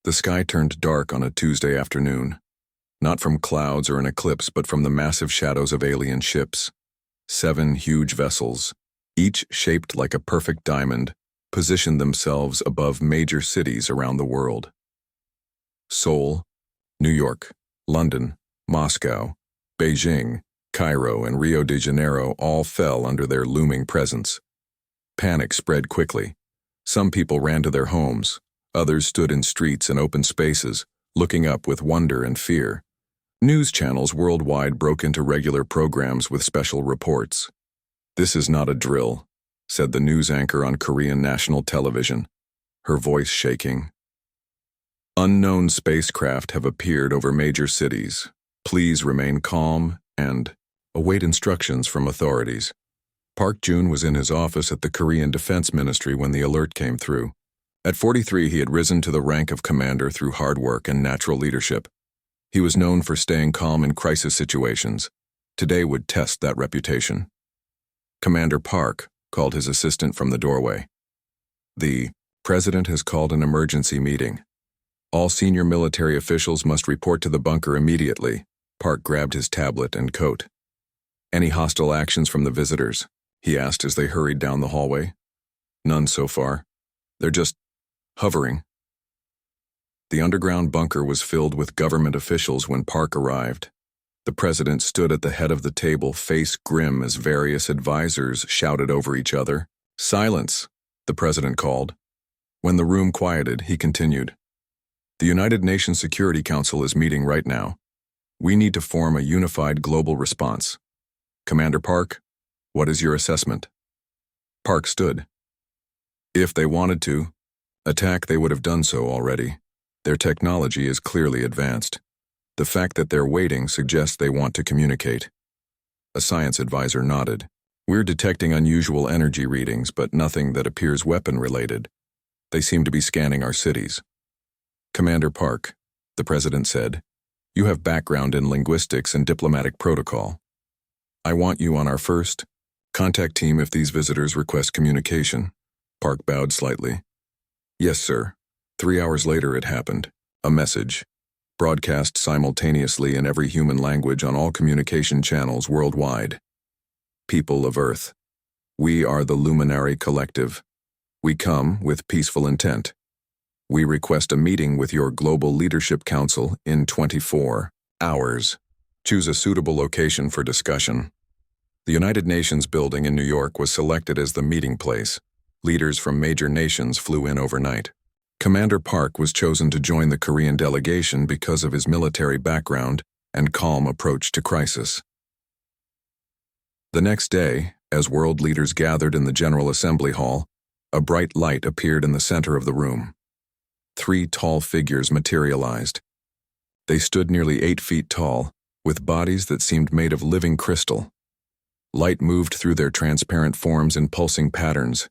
The sky turned dark on a Tuesday afternoon, not from clouds or an eclipse, but from the massive shadows of alien ships. 7 huge vessels, each shaped like a perfect diamond, positioned themselves above major cities around the world. Seoul, New York, London, Moscow, Beijing, Cairo, and Rio de Janeiro all fell under their looming presence. Panic spread quickly. Some people ran to their homes. Others stood in streets and open spaces, looking up with wonder and fear. News channels worldwide broke into regular programs with special reports. "This is not a drill," said the news anchor on Korean national television, her voice shaking. "Unknown spacecraft have appeared over major cities. Please remain calm and await instructions from authorities." Park Jun was in his office at the Korean Defense Ministry when the alert came through. At 43, he had risen to the rank of commander through hard work and natural leadership. He was known for staying calm in crisis situations. Today would test that reputation. Commander Park called his assistant from the doorway. "The president has called an emergency meeting. All senior military officials must report to the bunker immediately." Park grabbed his tablet and coat. "Any hostile actions from the visitors?" he asked as they hurried down the hallway. "None so far. They're just hovering." The underground bunker was filled with government officials when Park arrived. The president stood at the head of the table, face grim as various advisors shouted over each other. "Silence," the president called. When the room quieted, he continued. "The United Nations Security Council is meeting right now. We need to form a unified global response. Commander Park, what is your assessment?" Park stood. "If they wanted to attack, they would have done so already. Their technology is clearly advanced. The fact that they're waiting suggests they want to communicate." A science advisor nodded. "We're detecting unusual energy readings, but nothing that appears weapon-related. They seem to be scanning our cities." "Commander Park," the president said, "you have background in linguistics and diplomatic protocol. I want you on our first contact team if these visitors request communication." Park bowed slightly. "Yes, sir." 3 hours later it happened. A message, broadcast simultaneously in every human language on all communication channels worldwide. "People of Earth, we are the Luminary Collective. We come with peaceful intent. We request a meeting with your Global Leadership Council in 24 hours. Choose a suitable location for discussion." The United Nations building in New York was selected as the meeting place. Leaders from major nations flew in overnight. Commander Park was chosen to join the Korean delegation because of his military background and calm approach to crisis. The next day, as world leaders gathered in the General Assembly Hall, a bright light appeared in the center of the room. 3 tall figures materialized. They stood nearly 8 feet tall, with bodies that seemed made of living crystal. Light moved through their transparent forms in pulsing patterns.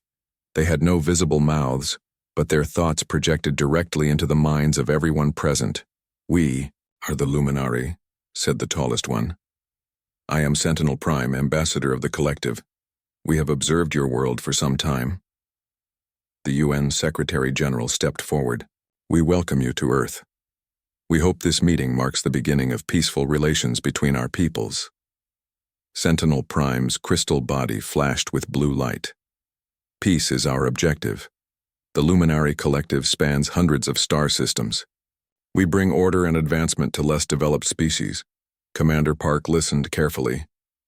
They had no visible mouths, but their thoughts projected directly into the minds of everyone present. "We are the Luminary," said the tallest one. "I am Sentinel Prime, ambassador of the collective. We have observed your world for some time." The UN Secretary General stepped forward. "We welcome you to Earth. We hope this meeting marks the beginning of peaceful relations between our peoples." Sentinel Prime's crystal body flashed with blue light. "Peace is our objective. The Luminary Collective spans hundreds of star systems. We bring order and advancement to less developed species." Commander Park listened carefully.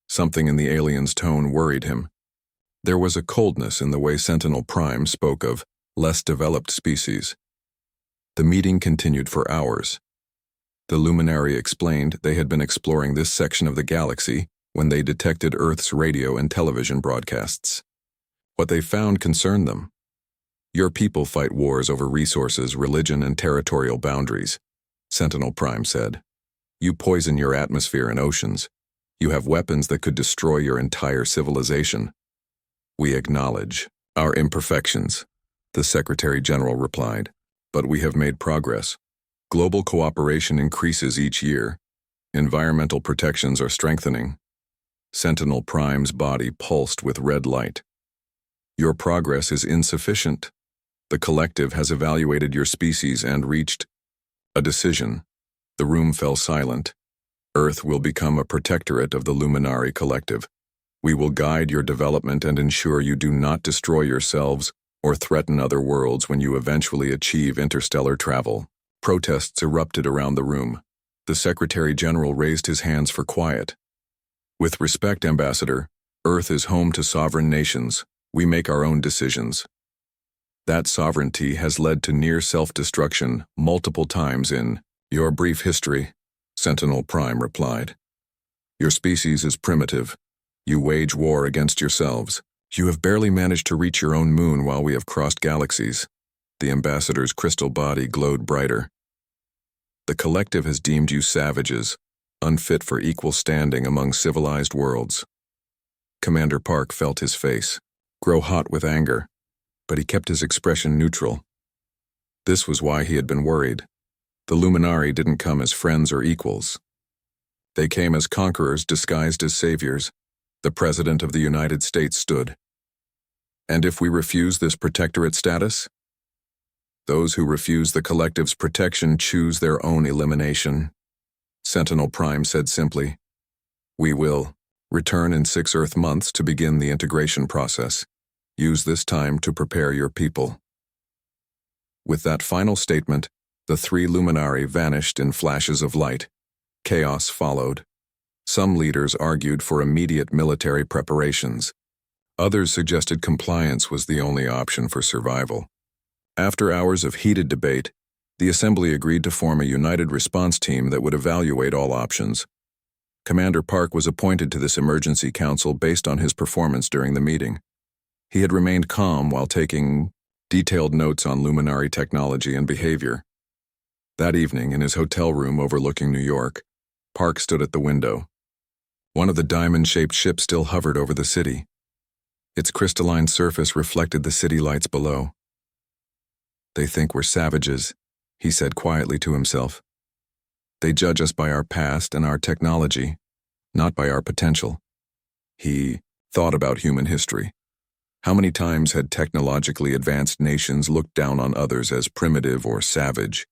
Something in the alien's tone worried him. There was a coldness in the way Sentinel Prime spoke of less developed species. The meeting continued for hours. The Luminary explained they had been exploring this section of the galaxy when they detected Earth's radio and television broadcasts. What they found concerned them. "Your people fight wars over resources, religion, and territorial boundaries," Sentinel Prime said. "You poison your atmosphere and oceans. You have weapons that could destroy your entire civilization." "We acknowledge our imperfections," the Secretary General replied, "but we have made progress. Global cooperation increases each year. Environmental protections are strengthening." Sentinel Prime's body pulsed with red light. "Your progress is insufficient. The collective has evaluated your species and reached A decision. The room fell silent. Earth will become a protectorate of the Luminari Collective. We will guide your development and ensure you do not destroy yourselves or threaten other worlds when you eventually achieve interstellar travel. Protests erupted around the room. The Secretary General raised his hands for quiet. With respect, Ambassador, Earth is home to sovereign nations. We make our own decisions. That sovereignty has led to near self-destruction multiple times in your brief history, Sentinel Prime replied. Your species is primitive. You wage war against yourselves. You have barely managed to reach your own moon while we have crossed galaxies. The ambassador's crystal body glowed brighter. The collective has deemed you savages, unfit for equal standing among civilized worlds. Commander Park felt his face grow hot with anger, but he kept his expression neutral. This was why he had been worried. The Luminari didn't come as friends or equals. They came as conquerors disguised as saviors. The President of the United States stood. And if we refuse this protectorate status? Those who refuse the collective's protection choose their own elimination. Sentinel Prime said simply, We will return in 6 Earth months to begin the integration process. Use this time to prepare your people. With that final statement, the 3 Luminari vanished in flashes of light. Chaos followed. Some leaders argued for immediate military preparations. Others suggested compliance was the only option for survival. After hours of heated debate, the Assembly agreed to form a united response team that would evaluate all options. Commander Park was appointed to this emergency council based on his performance during the meeting. He had remained calm while taking detailed notes on Luminari technology and behavior. That evening, in his hotel room overlooking New York, Park stood at the window. One of the diamond-shaped ships still hovered over the city. Its crystalline surface reflected the city lights below. They think we're savages, he said quietly to himself. They judge us by our past and our technology, not by our potential. He thought about human history. How many times had technologically advanced nations looked down on others as primitive or savage?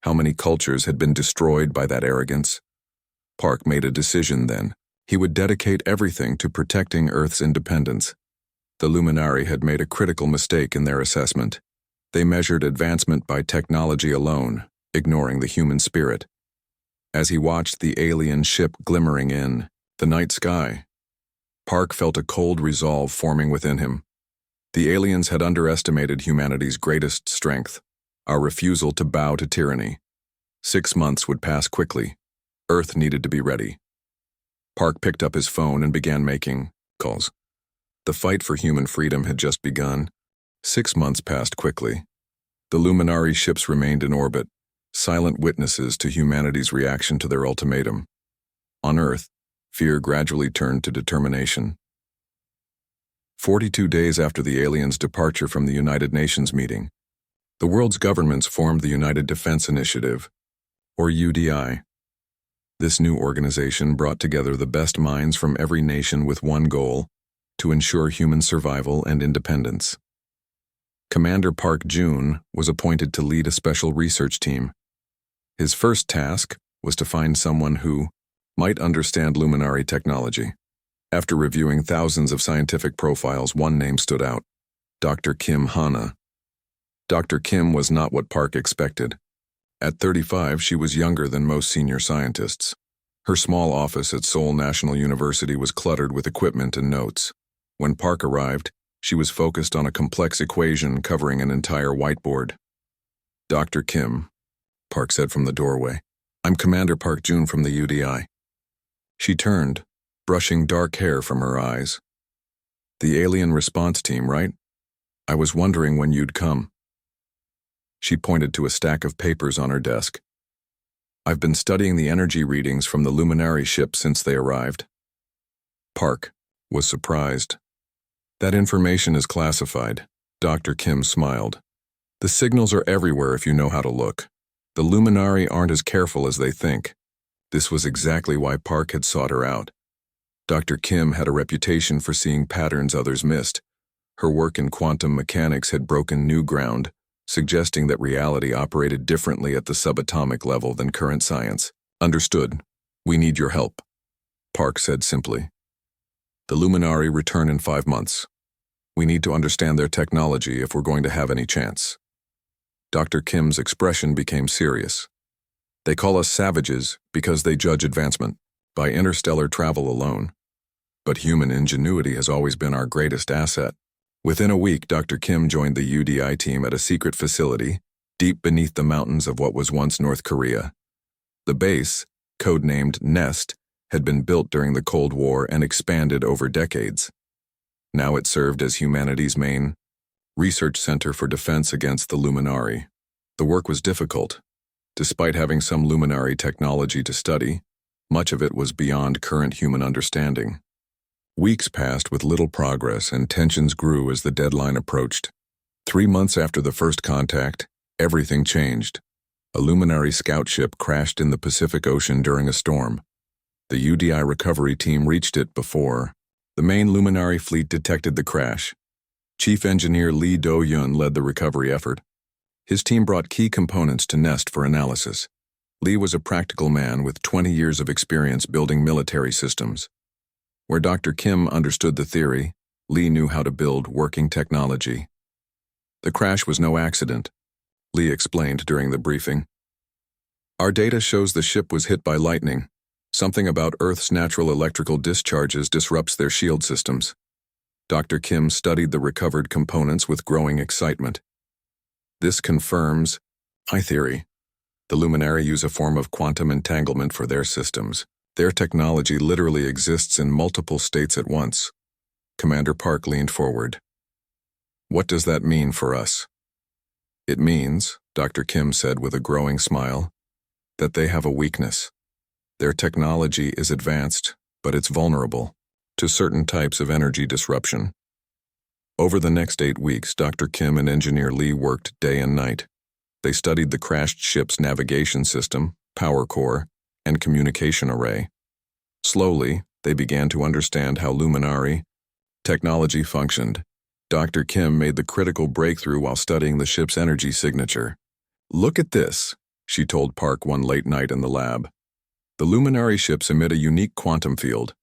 How many cultures had been destroyed by that arrogance? Park made a decision then. He would dedicate everything to protecting Earth's independence. The Luminari had made a critical mistake in their assessment. They measured advancement by technology alone, ignoring the human spirit. As he watched the alien ship glimmering in the night sky, Park felt a cold resolve forming within him. The aliens had underestimated humanity's greatest strength, our refusal to bow to tyranny. 6 months would pass quickly. Earth needed to be ready. Park picked up his phone and began making calls. The fight for human freedom had just begun. 6 months passed quickly. The Luminari ships remained in orbit, silent witnesses to humanity's reaction to their ultimatum. On Earth, fear gradually turned to determination. 42 days after the aliens' departure from the United Nations meeting, the world's governments formed the United Defense Initiative, or UDI. This new organization brought together the best minds from every nation with one goal: to ensure human survival and independence. Commander Park Jun was appointed to lead a special research team. His first task was to find someone who might understand Luminari technology. After reviewing thousands of scientific profiles, one name stood out: Dr. Kim Hana. Dr. Kim was not what Park expected. At 35, she was younger than most senior scientists. Her small office at Seoul National University was cluttered with equipment and notes. When Park arrived, she was focused on a complex equation covering an entire whiteboard. Dr. Kim, Park said from the doorway. I'm Commander Park Jun from the UDI. She turned, brushing dark hair from her eyes. The alien response team, right? I was wondering when you'd come. She pointed to a stack of papers on her desk. I've been studying the energy readings from the Luminari ship since they arrived. Park was surprised. That information is classified. Dr. Kim smiled. The signals are everywhere if you know how to look. The Luminari aren't as careful as they think. This was exactly why Park had sought her out. Dr. Kim had a reputation for seeing patterns others missed. Her work in quantum mechanics had broken new ground, suggesting that reality operated differently at the subatomic level than current science. Understood. We need your help, Park said simply. The Luminari return in 5 months. We need to understand their technology if we're going to have any chance. Dr. Kim's expression became serious. They call us savages because they judge advancement by interstellar travel alone. But human ingenuity has always been our greatest asset. Within a week, Dr. Kim joined the UDI team at a secret facility deep beneath the mountains of what was once North Korea. The base, codenamed Nest, had been built during the Cold War and expanded over decades. Now it served as humanity's main research center for defense against the Luminari. The work was difficult. Despite having some Luminari technology to study, much of it was beyond current human understanding. Weeks passed with little progress, and tensions grew as the deadline approached. 3 months after the first contact, everything changed. A Luminari scout ship crashed in the Pacific Ocean during a storm. The UDI recovery team reached it before the main Luminari fleet detected the crash. Chief Engineer Lee Do-yun led the recovery effort. His team brought key components to Nest for analysis. Lee was a practical man with 20 years of experience building military systems. Where Dr. Kim understood the theory, Lee knew how to build working technology. The crash was no accident, Lee explained during the briefing. Our data shows the ship was hit by lightning. Something about Earth's natural electrical discharges disrupts their shield systems. Dr. Kim studied the recovered components with growing excitement. This confirms my theory. The Luminari use a form of quantum entanglement for their systems. Their technology literally exists in multiple states at once. Commander Park leaned forward. What does that mean for us? It means, Dr. Kim said with a growing smile, that they have a weakness. Their technology is advanced, but it's vulnerable to certain types of energy disruption. Over the next 8 weeks, Dr. Kim and Engineer Lee worked day and night. They studied the crashed ship's navigation system, power core, and communication array. Slowly, they began to understand how Luminari technology functioned. Dr. Kim made the critical breakthrough while studying the ship's energy signature. Look at this, she told Park one late night in the lab. The Luminari ships emit a unique quantum field.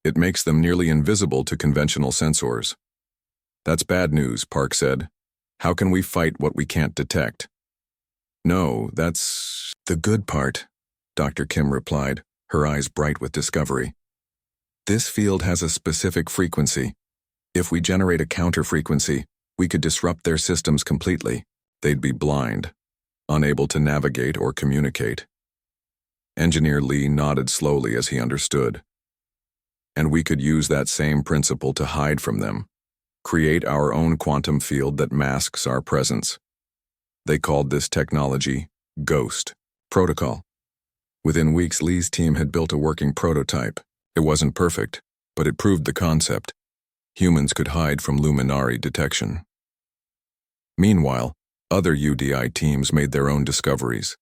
It makes them nearly invisible to conventional sensors. That's bad news, Park said. How can we fight what we can't detect? No, that's the good part, Dr. Kim replied, her eyes bright with discovery. This field has a specific frequency. If we generate a counter-frequency, we could disrupt their systems completely. They'd be blind, unable to navigate or communicate. Engineer Lee nodded slowly as he understood. And we could use that same principle to hide from them, create our own quantum field that masks our presence. They called this technology Ghost Protocol. Within weeks, Lee's team had built a working prototype. It wasn't perfect, but it proved the concept. Humans could hide from Luminari detection. Meanwhile, other UDI teams made their own discoveries.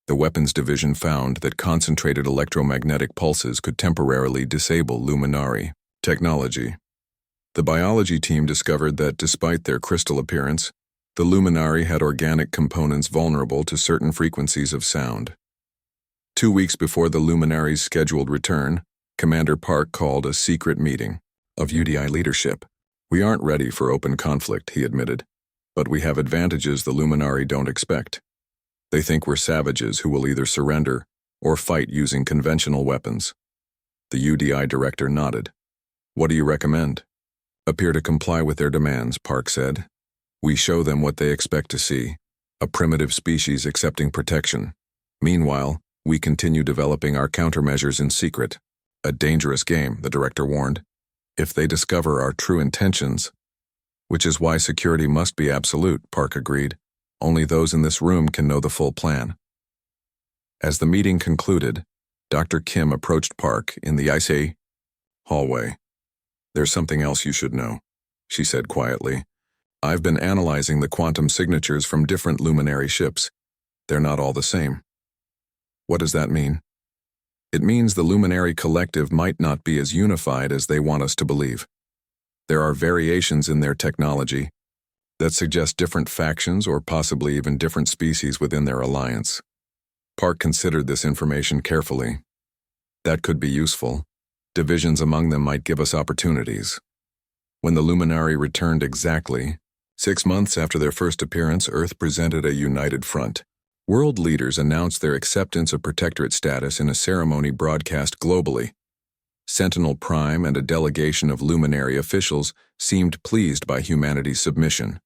The weapons division found that concentrated electromagnetic pulses could temporarily disable Luminari technology. The biology team discovered that despite their crystal appearance, the Luminari had organic components vulnerable to certain frequencies of sound. 2 weeks before the Luminari's scheduled return, Commander Park called a secret meeting of UDI leadership. We aren't ready for open conflict, he admitted, but we have advantages the Luminari don't expect. They think we're savages who will either surrender or fight using conventional weapons. The UDI director nodded. What do you recommend? Appear to comply with their demands, Park said. We show them what they expect to see, a primitive species accepting protection. Meanwhile, we continue developing our countermeasures in secret. A dangerous game, the director warned. If they discover our true intentions, which is why security must be absolute, Park agreed. Only those in this room can know the full plan. As the meeting concluded, Dr. Kim approached Park in the icy hallway. There's something else you should know, she said quietly. I've been analyzing the quantum signatures from different Luminari ships. They're not all the same. What does that mean? It means the Luminari collective might not be as unified as they want us to believe. There are variations in their technology, that suggest different factions or possibly even different species within their alliance. Park considered this information carefully. That could be useful. Divisions among them might give us opportunities. When the Luminari returned exactly 6 months after their first appearance, Earth presented a united front. World leaders announced their acceptance of protectorate status in a ceremony broadcast globally. Sentinel Prime and a delegation of Luminary officials seemed pleased by humanity's submission.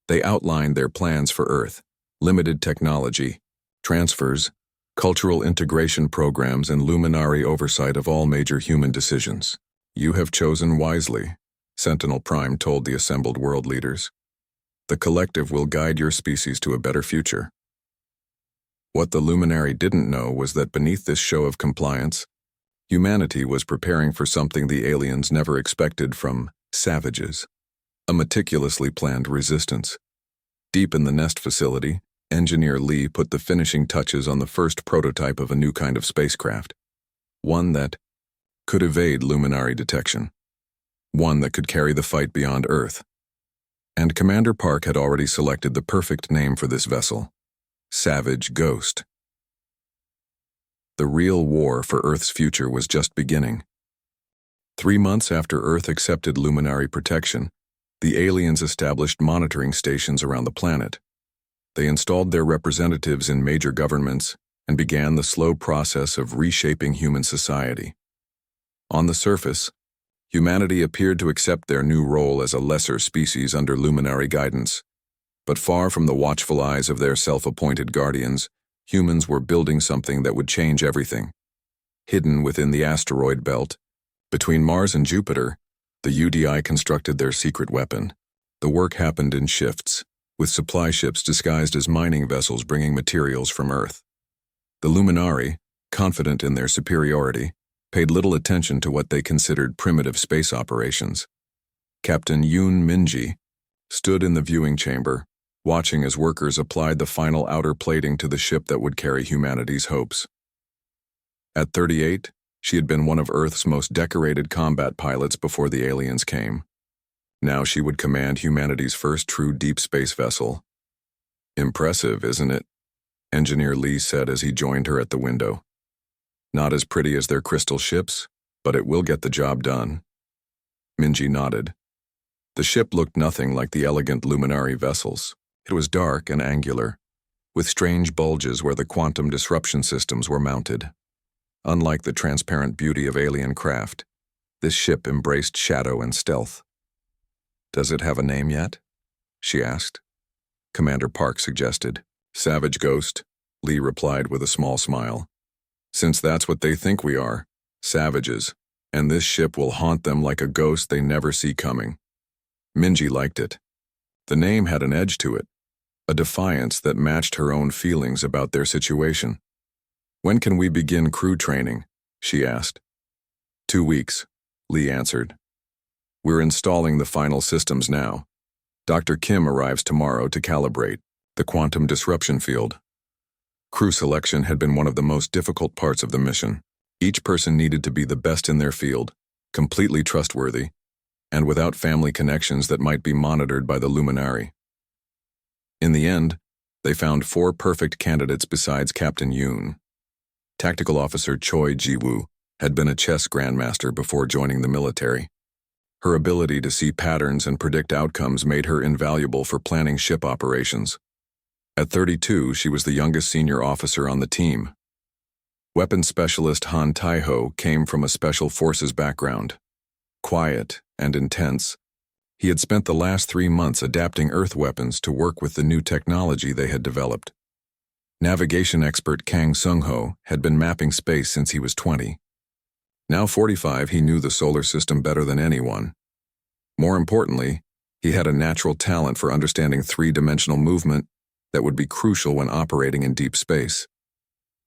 They outlined their plans for Earth: limited technology, transfers, cultural integration programs, and Luminary oversight of all major human decisions. "You have chosen wisely," Sentinel Prime told the assembled world leaders. "The collective will guide your species to a better future." What the Luminary didn't know was that beneath this show of compliance, humanity was preparing for something the aliens never expected from savages: a meticulously planned resistance. Deep in the nest facility, Engineer Lee put the finishing touches on the first prototype of a new kind of spacecraft. One that could evade Luminary detection. One that could carry the fight beyond Earth. And Commander Park had already selected the perfect name for this vessel: Savage Ghost. The real war for Earth's future was just beginning. 3 months after Earth accepted Luminary protection, the aliens established monitoring stations around the planet. They installed their representatives in major governments and began the slow process of reshaping human society. On the surface, humanity appeared to accept their new role as a lesser species under Luminary guidance. But far from the watchful eyes of their self-appointed guardians, humans were building something that would change everything. Hidden within the asteroid belt, between Mars and Jupiter, the UDI constructed their secret weapon. The work happened in shifts, with supply ships disguised as mining vessels bringing materials from Earth. The Luminari, confident in their superiority, paid little attention to what they considered primitive space operations. Captain Yoon Minji stood in the viewing chamber, watching as workers applied the final outer plating to the ship that would carry humanity's hopes. At 38, she had been one of Earth's most decorated combat pilots before the aliens came. Now she would command humanity's first true deep space vessel. "Impressive, isn't it?" Engineer Lee said as he joined her at the window. "Not as pretty as their crystal ships, but it will get the job done." Minji nodded. The ship looked nothing like the elegant Luminary vessels. It was dark and angular, with strange bulges where the quantum disruption systems were mounted. Unlike the transparent beauty of alien craft, this ship embraced shadow and stealth. "Does it have a name yet?" she asked. Commander Park suggested. "Savage Ghost," Lee replied with a small smile. "Since that's what they think we are, savages, and this ship will haunt them like a ghost they never see coming." Minji liked it. The name had an edge to it, a defiance that matched her own feelings about their situation. "When can we begin crew training?" she asked. 2 weeks, Lee answered. "We're installing the final systems now. Dr. Kim arrives tomorrow to calibrate the quantum disruption field." Crew selection had been one of the most difficult parts of the mission. Each person needed to be the best in their field, completely trustworthy, and without family connections that might be monitored by the Luminari. In the end, they found 4 perfect candidates besides Captain Yoon. Tactical Officer Choi Ji-woo had been a chess grandmaster before joining the military. Her ability to see patterns and predict outcomes made her invaluable for planning ship operations. At 32, she was the youngest senior officer on the team. Weapons specialist Han Tai-ho came from a special forces background. Quiet and intense, he had spent the last 3 months adapting Earth weapons to work with the new technology they had developed. Navigation expert Kang Sung-ho had been mapping space since he was 20. Now 45, he knew the solar system better than anyone. More importantly, he had a natural talent for understanding 3-dimensional movement that would be crucial when operating in deep space.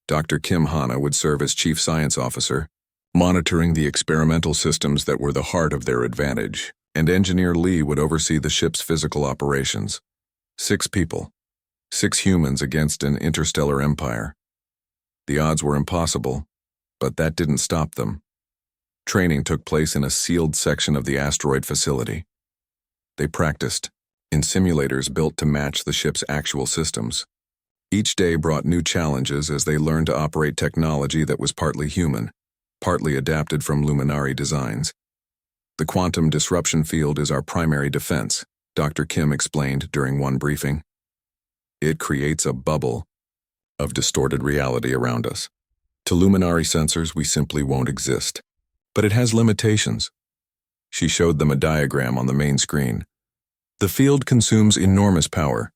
Dr. Kim Hana would serve as chief science officer, monitoring the experimental systems that were the heart of their advantage, and Engineer Lee would oversee the ship's physical operations. 6 people, 6 humans against an interstellar empire. The odds were impossible, but that didn't stop them. Training took place in a sealed section of the asteroid facility. They practiced, in simulators built to match the ship's actual systems. Each day brought new challenges as they learned to operate technology that was partly human, partly adapted from Luminari designs. The quantum disruption field is our primary defense, Dr. Kim explained during one briefing. It creates a bubble of distorted reality around us. To Luminari sensors, we simply won't exist. But it has limitations. She showed them a diagram on the main screen. The field consumes enormous power.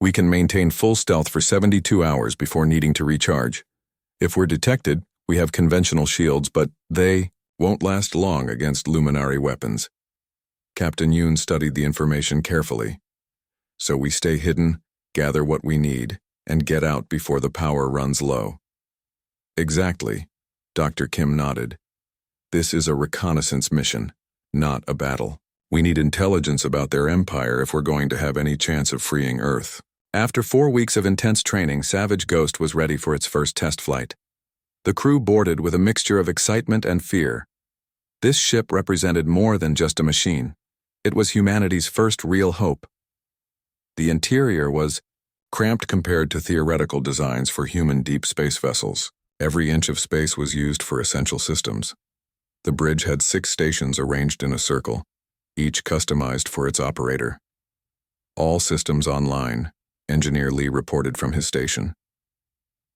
We can maintain full stealth for 72 hours before needing to recharge. If we're detected, we have conventional shields, but they won't last long against Luminari weapons. Captain Yoon studied the information carefully. So we stay hidden, gather what we need, and get out before the power runs low. Exactly, Dr. Kim nodded. This is a reconnaissance mission, not a battle. We need intelligence about their empire if we're going to have any chance of freeing Earth. After 4 weeks of intense training, Savage Ghost was ready for its first test flight. The crew boarded with a mixture of excitement and fear. This ship represented more than just a machine. It was humanity's first real hope. The interior was cramped compared to theoretical designs for human deep space vessels. Every inch of space was used for essential systems. The bridge had 6 stations arranged in a circle, each customized for its operator. All systems online, Engineer Lee reported from his station.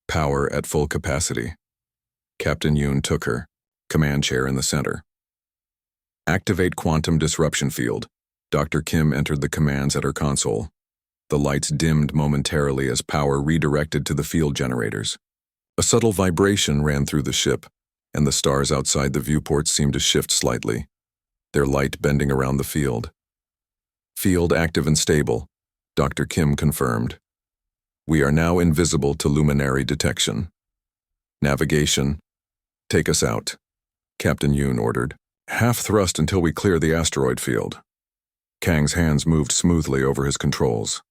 Power at full capacity. Captain Yoon took her, command chair in the center. Activate quantum disruption field. Dr. Kim entered the commands at her console. The lights dimmed momentarily as power redirected to the field generators. A subtle vibration ran through the ship, and the stars outside the viewports seemed to shift slightly, their light bending around the field. Field active and stable, Dr. Kim confirmed. We are now invisible to Luminari detection. Navigation, take us out, Captain Yoon ordered. Half thrust until we clear the asteroid field. Kang's hands moved smoothly over his controls.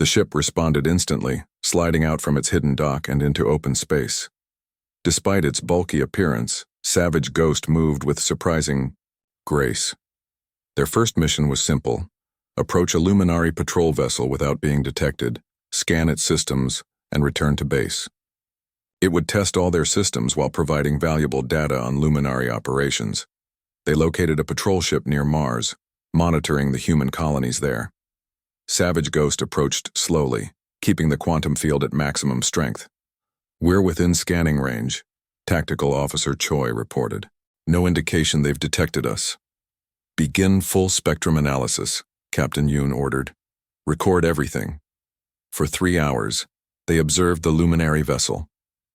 The ship responded instantly, sliding out from its hidden dock and into open space. Despite its bulky appearance, Savage Ghost moved with surprising grace. Their first mission was simple: approach a Luminari patrol vessel without being detected, scan its systems, and return to base. It would test all their systems while providing valuable data on Luminari operations. They located a patrol ship near Mars, monitoring the human colonies there. Savage Ghost approached slowly, keeping the quantum field at maximum strength. We're within scanning range, Tactical Officer Choi reported. No indication they've detected us. Begin full spectrum analysis, Captain Yoon ordered. Record everything. For 3 hours, they observed the Luminari vessel.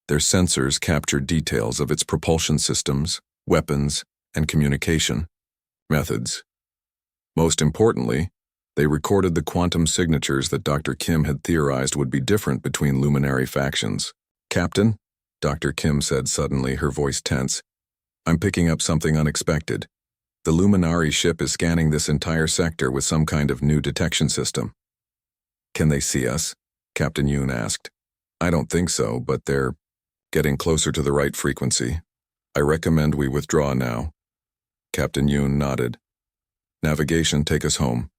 Their sensors captured details of its propulsion systems, weapons, and communication methods. Most importantly, they recorded the quantum signatures that Dr. Kim had theorized would be different between Luminari factions. Captain, Dr. Kim said suddenly, her voice tense, I'm picking up something unexpected. The Luminari ship is scanning this entire sector with some kind of new detection system. Can they see us? Captain Yoon asked. I don't think so, but they're getting closer to the right frequency. I recommend we withdraw now. Captain Yoon nodded. Navigation, take us home.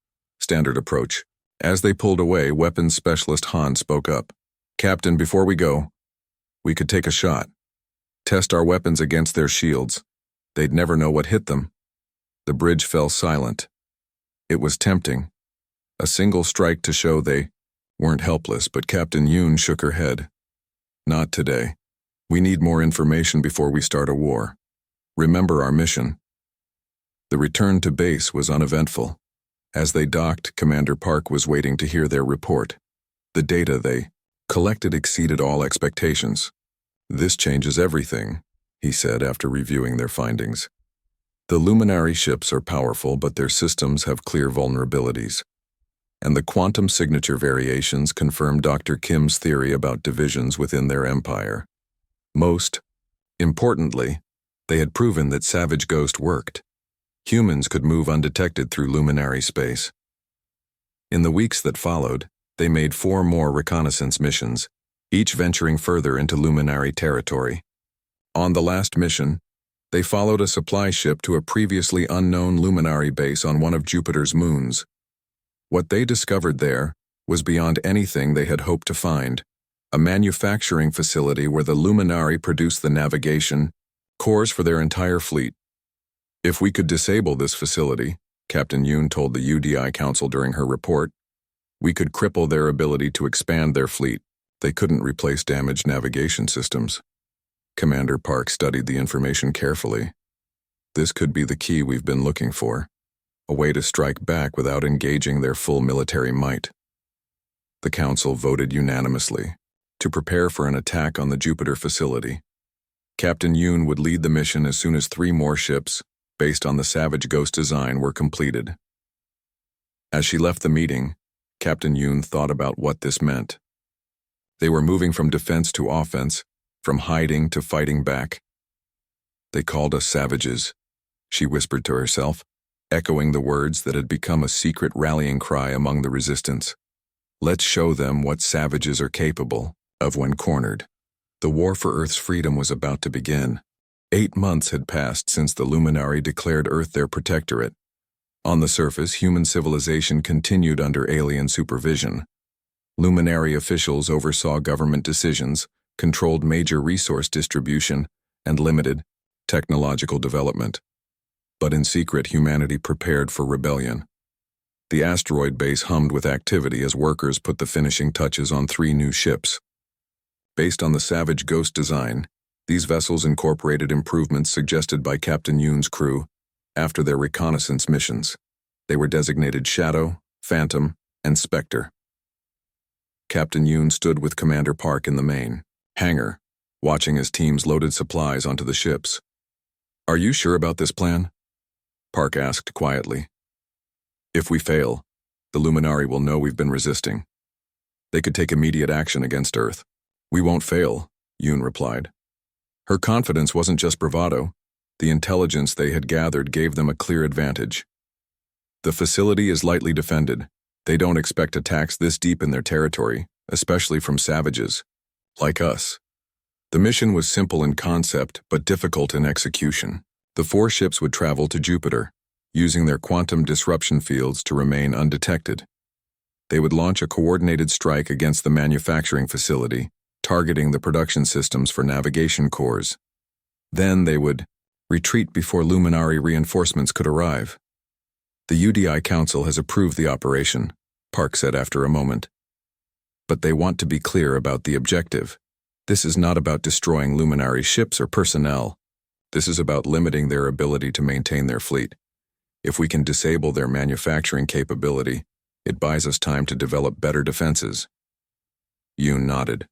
Standard approach. As they pulled away, weapons specialist Han spoke up. Captain, before we go, we could take a shot. Test our weapons against their shields. They'd never know what hit them. The bridge fell silent. It was tempting. A single strike to show they weren't helpless, but Captain Yoon shook her head. Not today. We need more information before we start a war. Remember our mission. The return to base was uneventful. As they docked, Commander Park was waiting to hear their report. The data they collected exceeded all expectations. This changes everything, he said after reviewing their findings. The Luminari ships are powerful, but their systems have clear vulnerabilities. And the quantum signature variations confirm Dr. Kim's theory about divisions within their empire. Most importantly, they had proven that Savage Ghost worked. Humans could move undetected through Luminari space. In the weeks that followed, they made 4 more reconnaissance missions, each venturing further into Luminari territory. On the last mission, they followed a supply ship to a previously unknown Luminari base on one of Jupiter's moons. What they discovered there was beyond anything they had hoped to find, a manufacturing facility where the Luminari produced the navigation cores for their entire fleet. If we could disable this facility, Captain Yoon told the UDI Council during her report, we could cripple their ability to expand their fleet. They couldn't replace damaged navigation systems. Commander Park studied the information carefully. This could be the key we've been looking for, a way to strike back without engaging their full military might. The Council voted unanimously to prepare for an attack on the Jupiter facility. Captain Yoon would lead the mission as soon as 3 more ships, based on the Savage Ghost design, were completed. As she left the meeting, Captain Yoon thought about what this meant. They were moving from defense to offense, from hiding to fighting back. They called us savages, she whispered to herself, echoing the words that had become a secret rallying cry among the resistance. Let's show them what savages are capable of when cornered. The war for Earth's freedom was about to begin. 8 months had passed since the Luminari declared Earth their protectorate. On the surface, human civilization continued under alien supervision. Luminari officials oversaw government decisions, controlled major resource distribution, and limited technological development. But in secret, humanity prepared for rebellion. The asteroid base hummed with activity as workers put the finishing touches on 3 new ships. Based on the Savage Ghost design, these vessels incorporated improvements suggested by Captain Yoon's crew after their reconnaissance missions. They were designated Shadow, Phantom, and Spectre. Captain Yoon stood with Commander Park in the main hangar, watching as teams loaded supplies onto the ships. Are you sure about this plan? Park asked quietly. If we fail, the Luminari will know we've been resisting. They could take immediate action against Earth. We won't fail, Yoon replied. Her confidence wasn't just bravado. The intelligence they had gathered gave them a clear advantage. The facility is lightly defended. They don't expect attacks this deep in their territory, especially from savages, like us. The mission was simple in concept, but difficult in execution. The 4 ships would travel to Jupiter, using their quantum disruption fields to remain undetected. They would launch a coordinated strike against the manufacturing facility, targeting the production systems for navigation cores. Then they would retreat before Luminari reinforcements could arrive. The UDI Council has approved the operation, Park said after a moment. But they want to be clear about the objective. This is not about destroying Luminari ships or personnel. This is about limiting their ability to maintain their fleet. If we can disable their manufacturing capability, it buys us time to develop better defenses. Yoon nodded.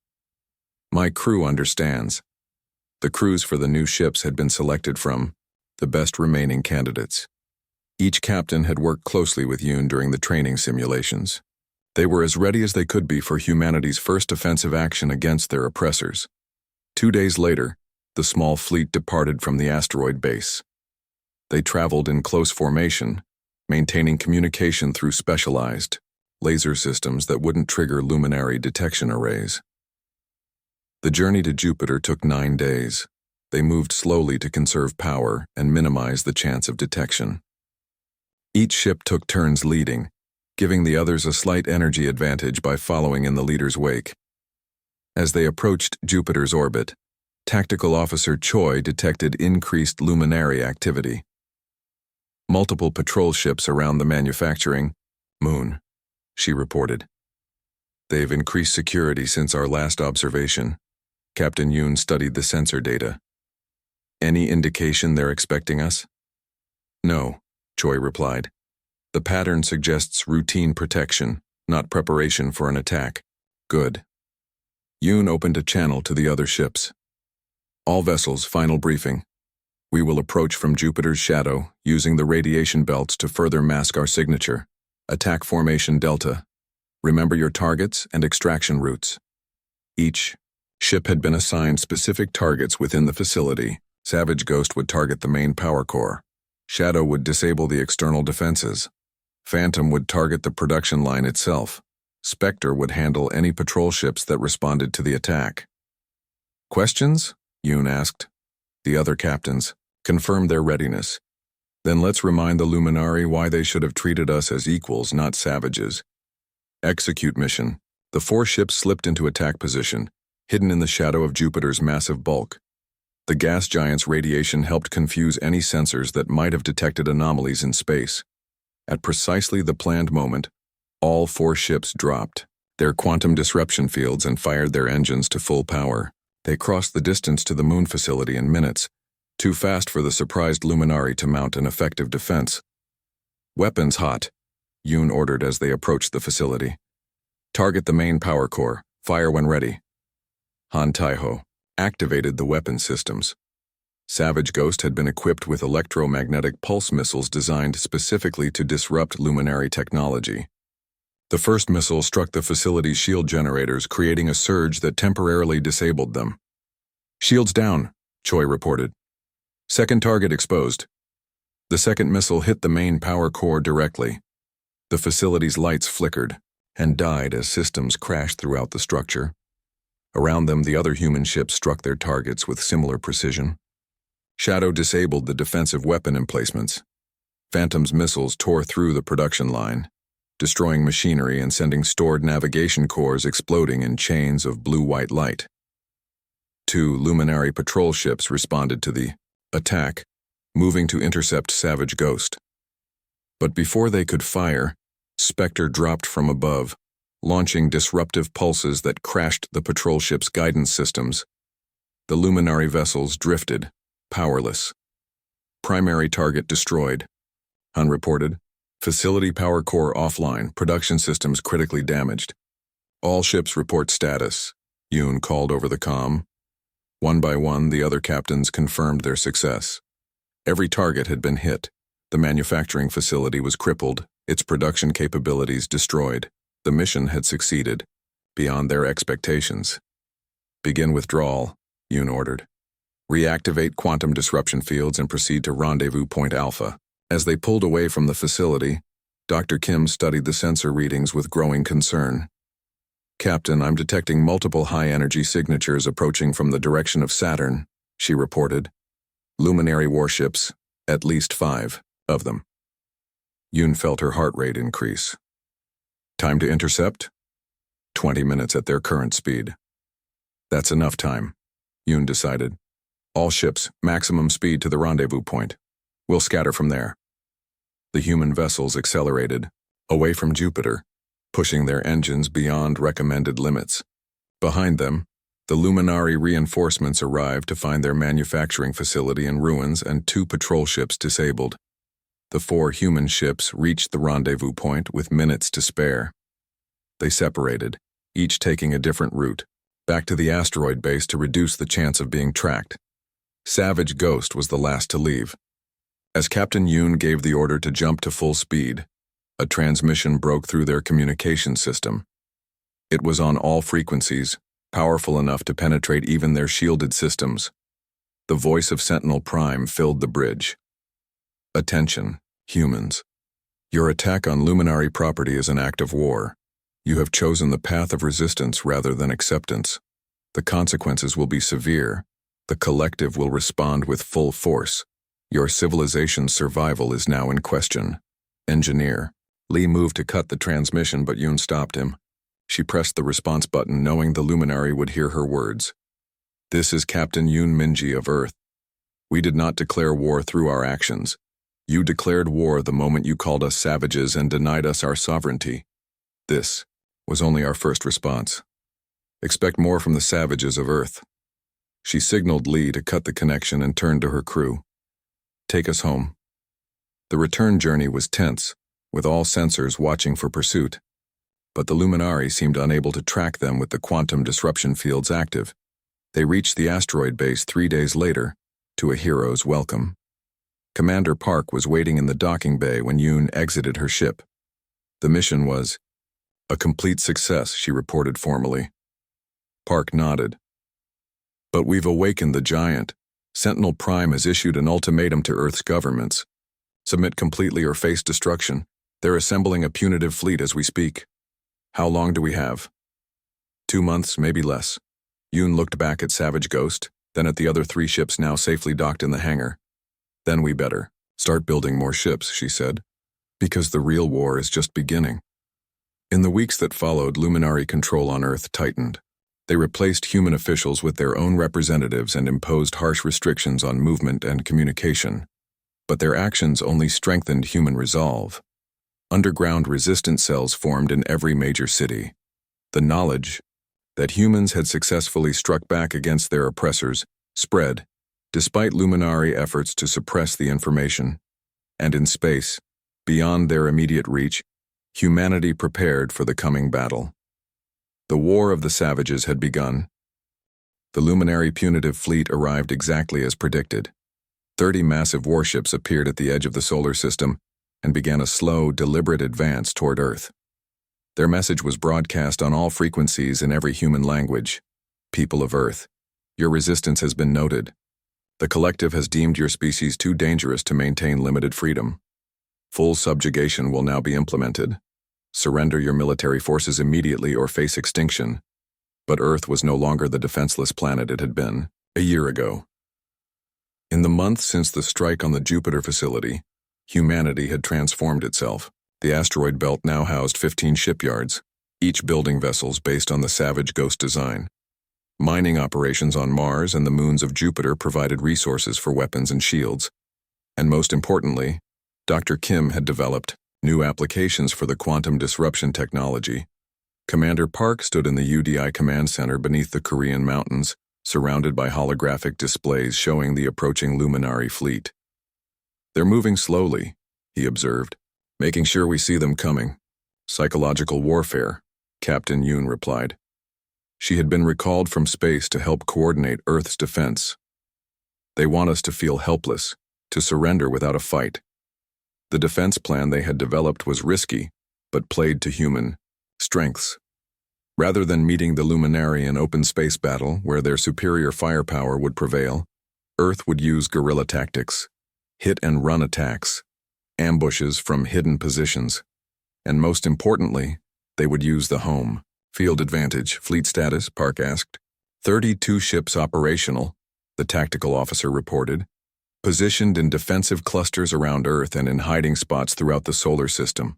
My crew understands. The crews for the new ships had been selected from the best remaining candidates. Each captain had worked closely with Yoon during the training simulations. They were as ready as they could be for humanity's first offensive action against their oppressors. 2 days later, the small fleet departed from the asteroid base. They traveled in close formation, maintaining communication through specialized laser systems that wouldn't trigger Luminari detection arrays. The journey to Jupiter took 9 days. They moved slowly to conserve power and minimize the chance of detection. Each ship took turns leading, giving the others a slight energy advantage by following in the leader's wake. As they approached Jupiter's orbit, Tactical Officer Choi detected increased Luminari activity. Multiple patrol ships around the manufacturing moon, she reported. They've increased security since our last observation. Captain Yoon studied the sensor data. Any indication they're expecting us? No, Choi replied. The pattern suggests routine protection, not preparation for an attack. Good. Yoon opened a channel to the other ships. All vessels, final briefing. We will approach from Jupiter's shadow, using the radiation belts to further mask our signature. Attack formation Delta. Remember your targets and extraction routes. Each ship had been assigned specific targets within the facility. Savage Ghost would target the main power core. Shadow would disable the external defenses. Phantom would target the production line itself. Spectre would handle any patrol ships that responded to the attack. Questions? Yoon asked. The other captains confirmed their readiness. Then let's remind the Luminari why they should have treated us as equals, not savages. Execute mission. The 4 ships slipped into attack position, hidden in the shadow of Jupiter's massive bulk. The gas giant's radiation helped confuse any sensors that might have detected anomalies in space. At precisely the planned moment, all 4 ships dropped their quantum disruption fields and fired their engines to full power. They crossed the distance to the moon facility in minutes, too fast for the surprised Luminari to mount an effective defense. Weapons hot, Yoon ordered as they approached the facility. Target the main power core. Fire when ready. Han Taiho activated the weapon systems. Savage Ghost had been equipped with electromagnetic pulse missiles designed specifically to disrupt Luminari technology. The first missile struck the facility's shield generators, creating a surge that temporarily disabled them. Shields down, Choi reported. Second target exposed. The second missile hit the main power core directly. The facility's lights flickered and died as systems crashed throughout the structure. Around them, the other human ships struck their targets with similar precision. Shadow disabled the defensive weapon emplacements. Phantom's missiles tore through the production line, destroying machinery and sending stored navigation cores exploding in chains of blue-white light. 2 Luminari patrol ships responded to the attack, moving to intercept Savage Ghost. But before they could fire, Spectre dropped from above, launching disruptive pulses that crashed the patrol ship's guidance systems. The Luminari vessels drifted, powerless. Primary target destroyed, Han reported. Facility power core offline, production systems critically damaged. All ships report status, Yoon called over the comm. One by one, the other captains confirmed their success. Every target had been hit. The manufacturing facility was crippled, its production capabilities destroyed. The mission had succeeded, beyond their expectations. Begin withdrawal, Yoon ordered. Reactivate quantum disruption fields and proceed to Rendezvous Point Alpha. As they pulled away from the facility, Dr. Kim studied the sensor readings with growing concern. Captain, I'm detecting multiple high-energy signatures approaching from the direction of Saturn, she reported. Luminary warships, at least 5 of them. Yoon felt her heart rate increase. Time to intercept? 20 minutes at their current speed. That's enough time, Yoon decided. All ships, maximum speed to the rendezvous point. We'll scatter from there. The human vessels accelerated, away from Jupiter, pushing their engines beyond recommended limits. Behind them, the Luminari reinforcements arrived to find their manufacturing facility in ruins and 2 patrol ships disabled. The 4 human ships reached the rendezvous point with minutes to spare. They separated, each taking a different route, back to the asteroid base to reduce the chance of being tracked. Savage Ghost was the last to leave. As Captain Yoon gave the order to jump to full speed, a transmission broke through their communication system. It was on all frequencies, powerful enough to penetrate even their shielded systems. The voice of Sentinel Prime filled the bridge. Attention, humans. Your attack on Luminari property is an act of war. You have chosen the path of resistance rather than acceptance. The consequences will be severe. The collective will respond with full force. Your civilization's survival is now in question. Engineer. Lee moved to cut the transmission, but Yoon stopped him. She pressed the response button, knowing the Luminari would hear her words. This is Captain Yoon Minji of Earth. We did not declare war through our actions. You declared war the moment you called us savages and denied us our sovereignty. This was only our first response. Expect more from the savages of Earth. She signaled Lee to cut the connection and turned to her crew. Take us home. The return journey was tense, with all sensors watching for pursuit. But the Luminari seemed unable to track them with the quantum disruption fields active. They reached the asteroid base 3 days later, to a hero's welcome. Commander Park was waiting in the docking bay when Yoon exited her ship. The mission was a complete success, she reported formally. Park nodded. But we've awakened the giant. Sentinel Prime has issued an ultimatum to Earth's governments. Submit completely or face destruction. They're assembling a punitive fleet as we speak. How long do we have? 2 months, maybe less. Yoon looked back at Savage Ghost, then at the other 3 ships now safely docked in the hangar. Then we better Start building more ships, she said, because the real war is just beginning. In the weeks that followed, Luminary control on Earth tightened. They replaced human officials with their own representatives and imposed harsh restrictions on movement and communication. But their actions only strengthened human resolve. Underground resistance cells formed in every major city. The knowledge that humans had successfully struck back against their oppressors spread, despite Luminary efforts to suppress the information. And in space, beyond their immediate reach, humanity prepared for the coming battle. The War of the Savages had begun. The Luminary punitive fleet arrived exactly as predicted. 30 massive warships appeared at the edge of the solar system and began a slow, deliberate advance toward Earth. Their message was broadcast on all frequencies in every human language. People of Earth, your resistance has been noted. The collective has deemed your species too dangerous to maintain limited freedom. Full subjugation will now be implemented. Surrender your military forces immediately or face extinction. But Earth was no longer the defenseless planet it had been a year ago. In the month since the strike on the Jupiter facility, humanity had transformed itself. The asteroid belt now housed 15 shipyards, each building vessels based on the Savage Ghost design. Mining operations on Mars and the moons of Jupiter provided resources for weapons and shields. And most importantly, Dr. Kim had developed new applications for the quantum disruption technology. Commander Park stood in the UDI command center beneath the Korean mountains, surrounded by holographic displays showing the approaching Luminary fleet. "They're moving slowly," he observed, "making sure we see them coming." "Psychological warfare," Captain Yoon replied. She had been recalled from space to help coordinate Earth's defense. "They want us to feel helpless, to surrender without a fight." The defense plan they had developed was risky, but played to human strengths. Rather than meeting the Luminary in open space battle where their superior firepower would prevail, Earth would use guerrilla tactics, hit-and-run attacks, ambushes from hidden positions, and most importantly, they would use the home field advantage. "Fleet status?" Park asked. 32 ships operational, the tactical officer reported, positioned in defensive clusters around Earth and in hiding spots throughout the solar system.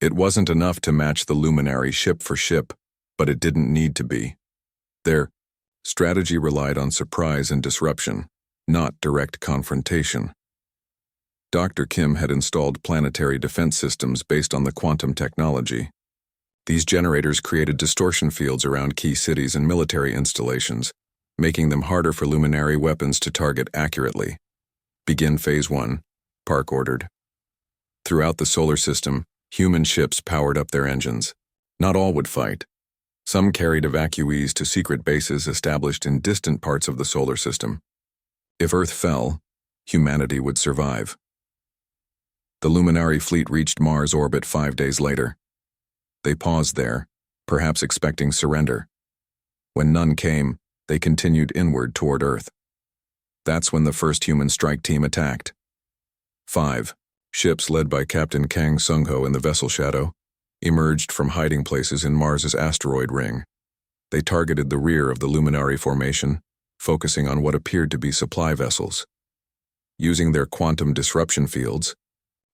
It wasn't enough to match the Luminary ship for ship, but it didn't need to be. Their strategy relied on surprise and disruption, not direct confrontation. Dr. Kim had installed planetary defense systems based on the quantum technology. These generators created distortion fields around key cities and military installations, making them harder for Luminary weapons to target accurately. "Begin Phase 1, Park ordered. Throughout the solar system, human ships powered up their engines. Not all would fight. Some carried evacuees to secret bases established in distant parts of the solar system. If Earth fell, humanity would survive. The Luminary fleet reached Mars orbit 5 days later. They paused there, perhaps expecting surrender. When none came, they continued inward toward Earth. That's when the first human strike team attacked. 5 ships led by Captain Kang Sung-ho in the vessel Shadow emerged from hiding places in Mars's asteroid ring. They targeted the rear of the Luminary formation, focusing on what appeared to be supply vessels. Using their quantum disruption fields,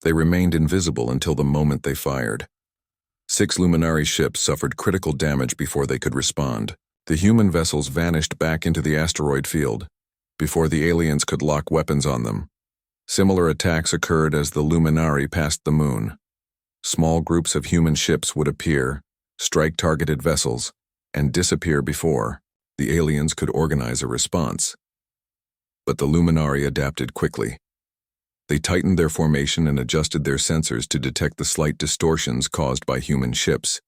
they remained invisible until the moment they fired. 6 Luminary ships suffered critical damage before they could respond. The human vessels vanished back into the asteroid field, before the aliens could lock weapons on them. Similar attacks occurred as the Luminary passed the moon. Small groups of human ships would appear, strike targeted vessels, and disappear before the aliens could organize a response. But the Luminary adapted quickly. They tightened their formation and adjusted their sensors to detect the slight distortions caused by human ships.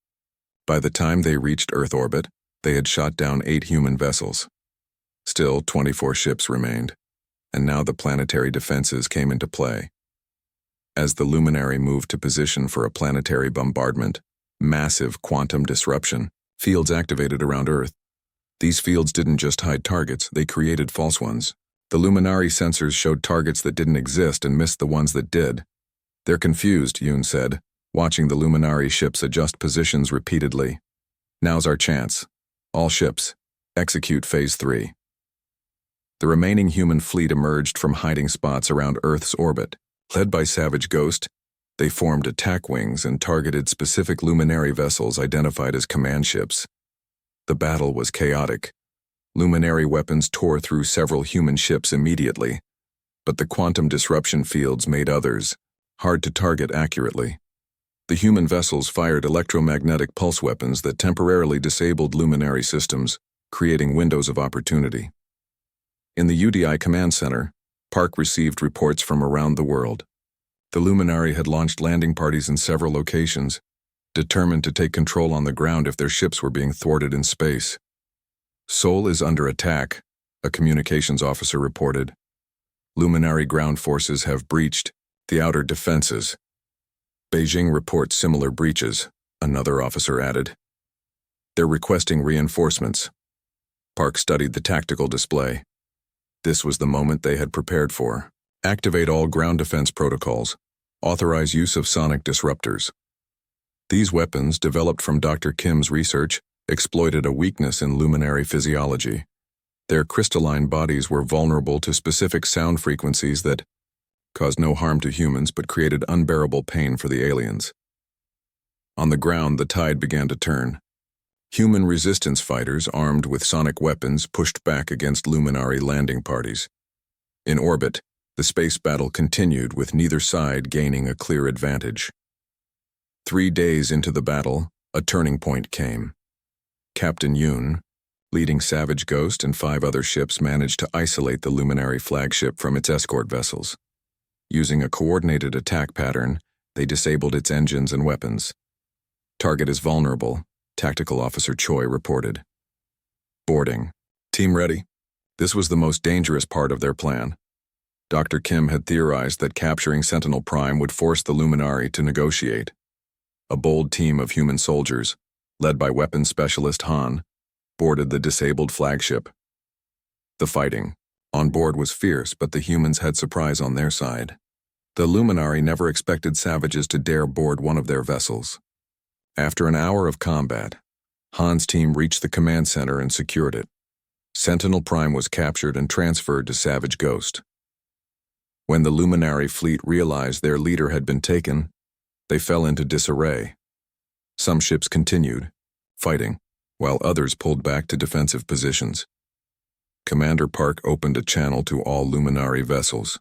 By the time they reached Earth orbit, they had shot down 8 human vessels. Still, 24 ships remained, and now the planetary defenses came into play. As the Luminary moved to position for a planetary bombardment, massive quantum disruption, fields activated around Earth. These fields didn't just hide targets, they created false ones. The Luminary sensors showed targets that didn't exist and missed the ones that did. "They're confused," Yoon said, watching the Luminary ships adjust positions repeatedly. "Now's our chance. All ships, execute Phase 3. The remaining human fleet emerged from hiding spots around Earth's orbit, Led by Savage Ghost, they formed attack wings and targeted specific luminary vessels identified as command ships. The battle was chaotic. Luminary weapons tore through several human ships immediately, but the quantum disruption fields made others hard to target accurately. The human vessels fired electromagnetic pulse weapons that temporarily disabled luminary systems, creating windows of opportunity. In the UDI command center, Park received reports from around the world. The Luminary had launched landing parties in several locations, determined to take control on the ground if their ships were being thwarted in space. Seoul is under attack, a communications officer reported. Luminary ground forces have breached the outer defenses. Beijing reports similar breaches, another officer added. They're requesting reinforcements. Park studied the tactical display. This was the moment they had prepared for. Activate all ground defense protocols. Authorize use of sonic disruptors. These weapons, developed from Dr. Kim's research, exploited a weakness in luminary physiology. Their crystalline bodies were vulnerable to specific sound frequencies that caused no harm to humans but created unbearable pain for the aliens. On the ground, the tide began to turn. Human resistance fighters armed with sonic weapons pushed back against luminary landing parties. In orbit, the space battle continued with neither side gaining a clear advantage. 3 days into the battle, a turning point came. Captain Yoon, leading Savage Ghost and 5 other ships, managed to isolate the Luminary flagship from its escort vessels. Using a coordinated attack pattern, they disabled its engines and weapons. Target is vulnerable, Tactical Officer Choi reported. Boarding. Team ready? This was the most dangerous part of their plan. Dr. Kim had theorized that capturing Sentinel Prime would force the Luminary to negotiate. A bold team of human soldiers, led by weapons specialist Han, boarded the disabled flagship. The fighting on board was fierce, but the humans had surprise on their side. The Luminary never expected savages to dare board one of their vessels. After an hour of combat, Han's team reached the command center and secured it. Sentinel Prime was captured and transferred to Savage Ghost. When the Luminary fleet realized their leader had been taken, they fell into disarray. Some ships continued, fighting, while others pulled back to defensive positions. Commander Park opened a channel to all Luminary vessels.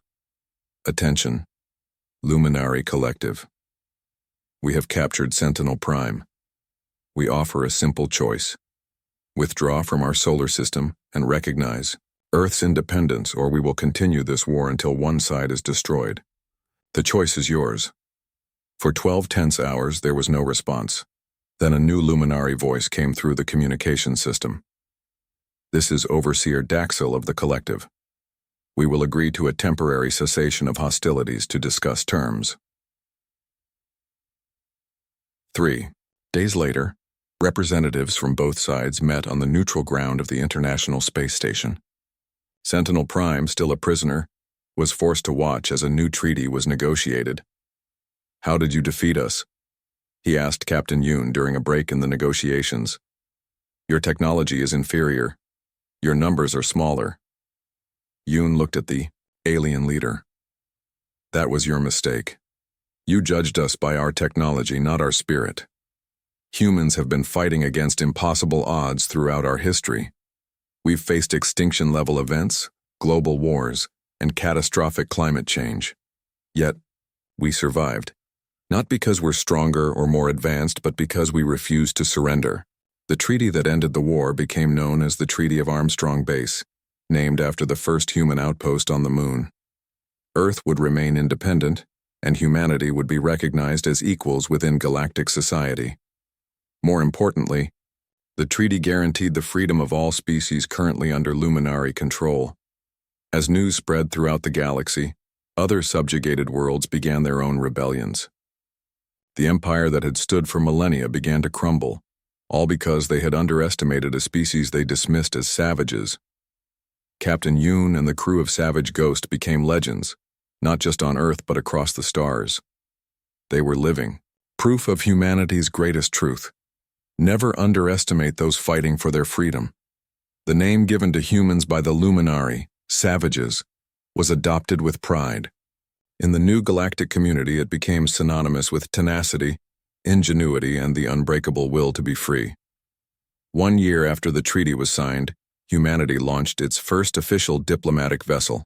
Attention, Luminary Collective. We have captured Sentinel Prime. We offer a simple choice. Withdraw from our solar system and recognize Earth's independence, or we will continue this war until one side is destroyed. The choice is yours. For 12 tense hours, there was no response. Then a new Luminary voice came through the communication system. This is Overseer Daxel of the Collective. We will agree to a temporary cessation of hostilities to discuss terms. 3 days later, representatives from both sides met on the neutral ground of the International Space Station. Sentinel Prime, still a prisoner, was forced to watch as a new treaty was negotiated. How did you defeat us? He asked Captain Yoon during a break in the negotiations. Your technology is inferior. Your numbers are smaller. Yoon looked at the alien leader. That was your mistake. You judged us by our technology, not our spirit. Humans have been fighting against impossible odds throughout our history. We've faced extinction-level events, global wars, and catastrophic climate change. Yet, we survived. Not because we're stronger or more advanced, but because we refused to surrender. The treaty that ended the war became known as the Treaty of Armstrong Base, named after the first human outpost on the Moon. Earth would remain independent, and humanity would be recognized as equals within galactic society. More importantly, the treaty guaranteed the freedom of all species currently under Luminary control. As news spread throughout the galaxy, other subjugated worlds began their own rebellions. The empire that had stood for millennia began to crumble, all because they had underestimated a species they dismissed as savages. Captain Yoon and the crew of Savage Ghost became legends, not just on Earth but across the stars. They were living proof of humanity's greatest truth. Never underestimate those fighting for their freedom. The name given to humans by the Luminary, savages, was adopted with pride. In the new galactic community, it became synonymous with tenacity, ingenuity, and the unbreakable will to be free. 1 year after the treaty was signed, humanity launched its first official diplomatic vessel.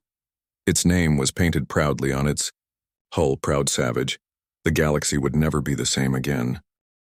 Its name was painted proudly on its hull. Proud savage. The galaxy would never be the same again.